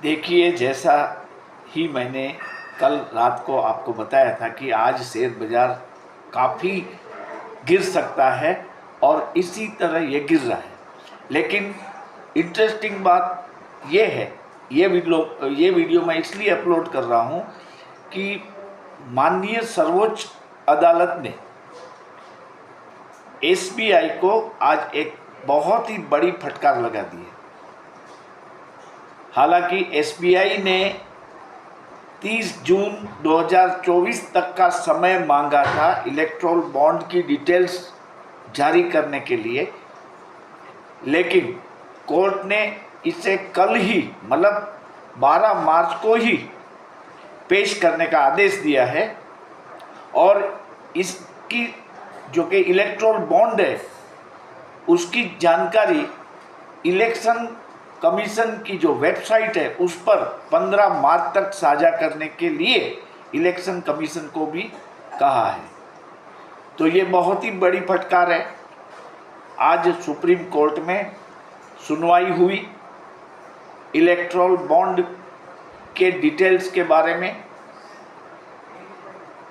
देखिए, जैसा ही मैंने कल रात को आपको बताया था कि आज शेयर बाज़ार काफ़ी गिर सकता है और इसी तरह ये गिर रहा है। लेकिन इंटरेस्टिंग बात ये है, ये वीडियो मैं इसलिए अपलोड कर रहा हूँ कि माननीय सर्वोच्च अदालत ने एसबीआई को आज एक बहुत ही बड़ी फटकार लगा दी है। हालांकि एसबीआई ने 30 जून 2024 तक का समय मांगा था इलेक्ट्रोल बॉन्ड की डिटेल्स जारी करने के लिए, लेकिन कोर्ट ने इसे कल ही मतलब 12 मार्च को ही पेश करने का आदेश दिया है। और इसकी जो कि इलेक्ट्रोल बॉन्ड है उसकी जानकारी इलेक्शन कमीशन की जो वेबसाइट है उस पर 15 मार्च तक साझा करने के लिए इलेक्शन कमीशन को भी कहा है। तो ये बहुत ही बड़ी फटकार है। आज सुप्रीम कोर्ट में सुनवाई हुई इलेक्ट्रोल बॉन्ड के डिटेल्स के बारे में।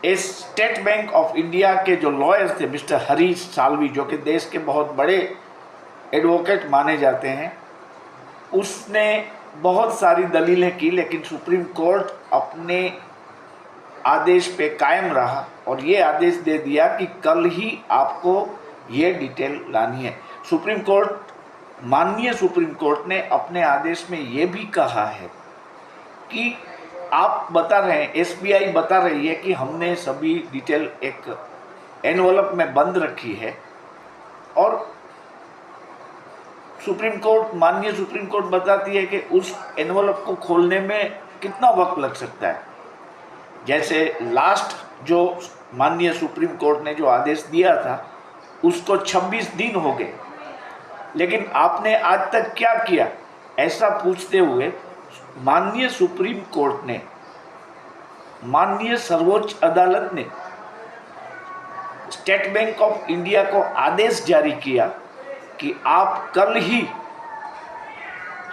स्टेट बैंक ऑफ इंडिया के जो लॉयर थे मिस्टर हरीश साल्वी, जो कि देश के बहुत बड़े एडवोकेट माने जाते हैं, उसने बहुत सारी दलीलें की, लेकिन सुप्रीम कोर्ट अपने आदेश पे कायम रहा और ये आदेश दे दिया कि कल ही आपको ये डिटेल लानी है। माननीय सुप्रीम कोर्ट ने अपने आदेश में ये भी कहा है कि आप बता रहे हैं, एसबीआई बता रही है कि हमने सभी डिटेल एक एनवलप में बंद रखी है, और माननीय सुप्रीम कोर्ट बताती है कि उस एनवलप को खोलने में कितना वक्त लग सकता है। जैसे लास्ट जो माननीय सुप्रीम कोर्ट ने जो आदेश दिया था उसको 26 दिन हो गए, लेकिन आपने आज तक क्या किया, ऐसा पूछते हुए माननीय सुप्रीम कोर्ट ने, माननीय सर्वोच्च अदालत ने स्टेट बैंक ऑफ इंडिया को आदेश जारी किया कि आप कल ही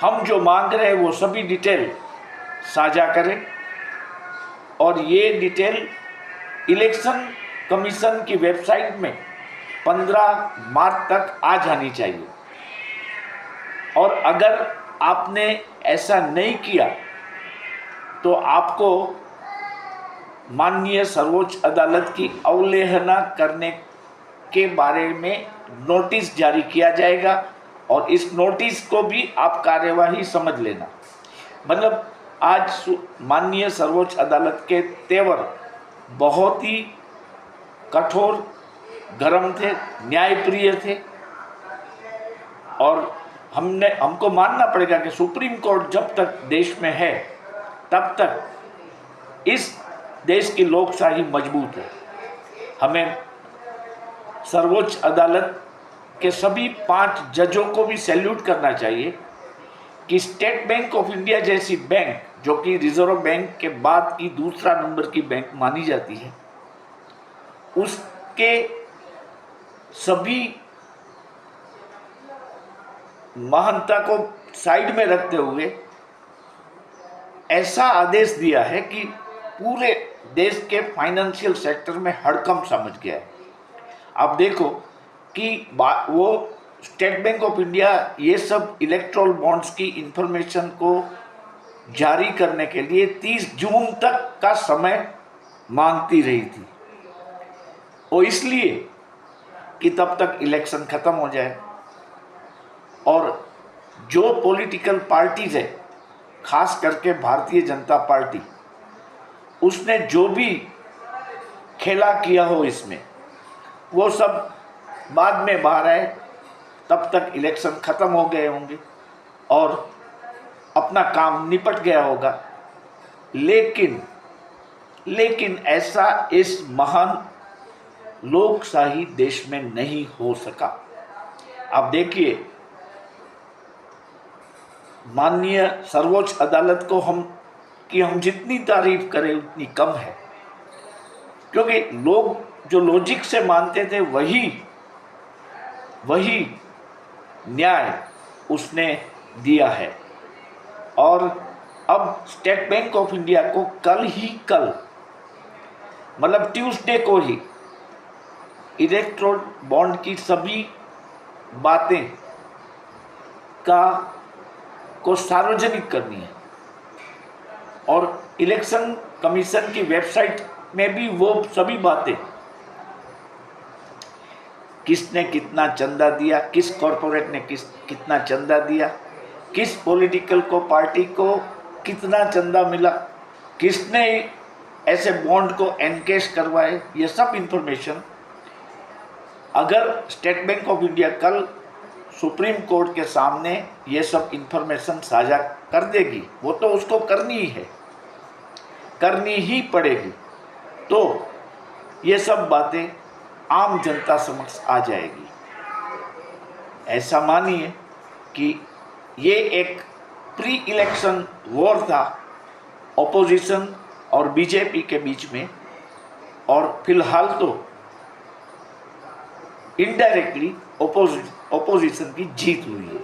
हम जो मांग रहे हैं वो सभी डिटेल साझा करें, और ये डिटेल इलेक्शन कमीशन की वेबसाइट में 15 मार्च तक आ जानी चाहिए। और अगर आपने ऐसा नहीं किया तो आपको माननीय सर्वोच्च अदालत की अवहेलना करने के बारे में नोटिस जारी किया जाएगा, और इस नोटिस को भी आप कार्यवाही समझ लेना। मतलब आज माननीय सर्वोच्च अदालत के तेवर बहुत ही कठोर, गर्म थे, न्यायप्रिय थे, और हमको मानना पड़ेगा कि सुप्रीम कोर्ट जब तक देश में है तब तक इस देश की लोकशाही मजबूत है। हमें सर्वोच्च अदालत के सभी 5 जजों को भी सैल्यूट करना चाहिए कि स्टेट बैंक ऑफ इंडिया जैसी बैंक, जो कि रिजर्व बैंक के बाद की दूसरा नंबर की बैंक मानी जाती है, उसके सभी महानता को साइड में रखते हुए ऐसा आदेश दिया है कि पूरे देश के फाइनेंशियल सेक्टर में हड़कंप समझ गया है। आप देखो कि वो स्टेट बैंक ऑफ इंडिया ये सब इलेक्ट्रोल बॉन्ड्स की इंफॉर्मेशन को जारी करने के लिए 30 जून तक का समय मांगती रही थी, वो इसलिए कि तब तक इलेक्शन ख़त्म हो जाए। और जो पॉलिटिकल पार्टीज है, खास करके भारतीय जनता पार्टी, उसने जो भी खेला किया हो इसमें, वो सब बाद में बाहर आए, तब तक इलेक्शन ख़त्म हो गए होंगे और अपना काम निपट गया होगा। लेकिन ऐसा इस महान लोकशाही देश में नहीं हो सका। आप देखिए, माननीय सर्वोच्च अदालत को हम जितनी तारीफ करें उतनी कम है, क्योंकि लोग जो लॉजिक से मानते थे वही न्याय उसने दिया है। और अब स्टेट बैंक ऑफ इंडिया को कल मतलब ट्यूसडे को ही इलेक्ट्रोल बॉन्ड की सभी बातें को सार्वजनिक करनी है और इलेक्शन कमीशन की वेबसाइट में भी वो सभी बातें, किसने कितना चंदा दिया, किस कॉरपोरेट ने कितना चंदा दिया, किस पॉलिटिकल पार्टी को कितना चंदा मिला, किसने ऐसे बॉन्ड को एनकेश करवाए, ये सब इंफॉर्मेशन अगर स्टेट बैंक ऑफ इंडिया कल सुप्रीम कोर्ट के सामने ये सब इंफॉर्मेशन साझा कर देगी, वो तो उसको करनी ही है, करनी ही पड़ेगी, तो ये सब बातें आम जनता समक्ष आ जाएगी। ऐसा मानिए कि ये एक प्री इलेक्शन वॉर था ऑपोजिशन और बीजेपी के बीच में, और फिलहाल तो इनडायरेक्टली ऑपोजिशन की जीत हुई है।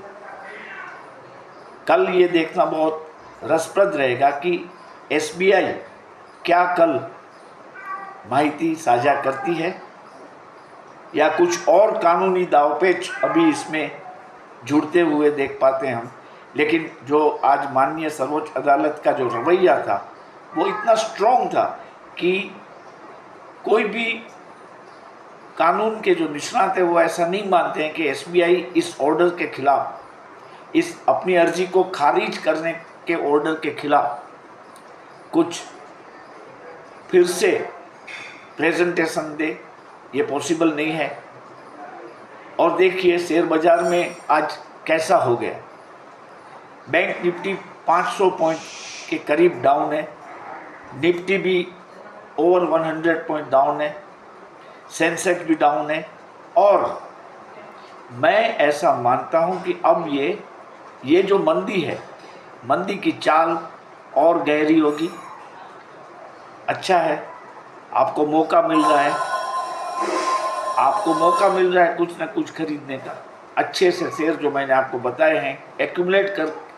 कल ये देखना बहुत रसप्रद रहेगा कि एसबीआई क्या कल माहिती साझा करती है या कुछ और कानूनी दावपेच अभी इसमें जुड़ते हुए देख पाते हैं हम। लेकिन जो आज माननीय सर्वोच्च अदालत का जो रवैया था वो इतना स्ट्रॉन्ग था कि कोई भी कानून के जो निष्णात है वो ऐसा नहीं मानते हैं कि एसबीआई इस ऑर्डर के खिलाफ, इस अपनी अर्जी को खारिज करने के ऑर्डर के खिलाफ कुछ फिर से प्रेजेंटेशन दे, ये पॉसिबल नहीं है। और देखिए शेयर बाजार में आज कैसा हो गया। बैंक निफ्टी 500 पॉइंट के करीब डाउन है, निफ्टी भी ओवर 100 पॉइंट डाउन है, सेंसेक्स भी डाउन है। और मैं ऐसा मानता हूं कि अब ये जो मंदी है, मंदी की चाल और गहरी होगी। अच्छा है, आपको मौका मिल रहा है, कुछ ना कुछ खरीदने का। अच्छे से शेयर जो मैंने आपको बताए हैं एक्यूमुलेट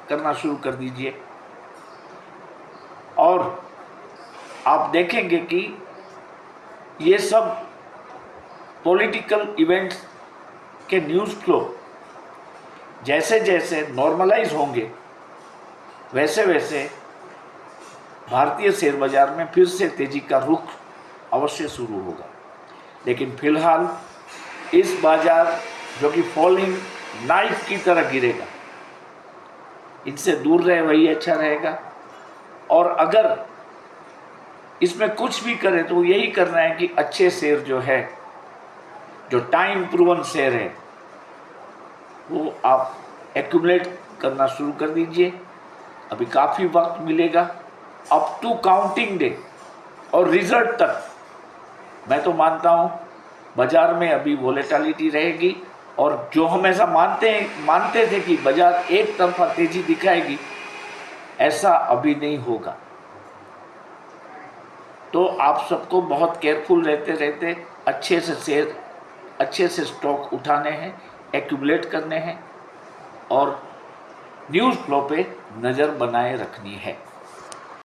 करना शुरू कर दीजिए, और आप देखेंगे कि ये सब पॉलिटिकल इवेंट्स के न्यूज़ फ्लो जैसे जैसे नॉर्मलाइज होंगे वैसे वैसे भारतीय शेयर बाजार में फिर से तेजी का रुख अवश्य शुरू होगा। लेकिन फिलहाल इस बाजार जो कि फॉलिंग नाइफ की तरह गिरेगा, इनसे दूर रहे वही अच्छा रहेगा। और अगर इसमें कुछ भी करें तो यही करना है कि अच्छे शेयर जो है, जो टाइम प्रूवन शेयर है, वो आप एक्यूमुलेट करना शुरू कर दीजिए। अभी काफ़ी वक्त मिलेगा अप टू काउंटिंग डे और रिजल्ट तक। मैं तो मानता हूँ बाजार में अभी वोलेटिलिटी रहेगी, और जो हम ऐसा मानते थे कि बाजार एक तरफा तेजी दिखाएगी, ऐसा अभी नहीं होगा। तो आप सबको बहुत केयरफुल रहते अच्छे से स्टॉक उठाने हैं, एक्यूमुलेट करने हैं और न्यूज़ फ्लो पे नज़र बनाए रखनी है।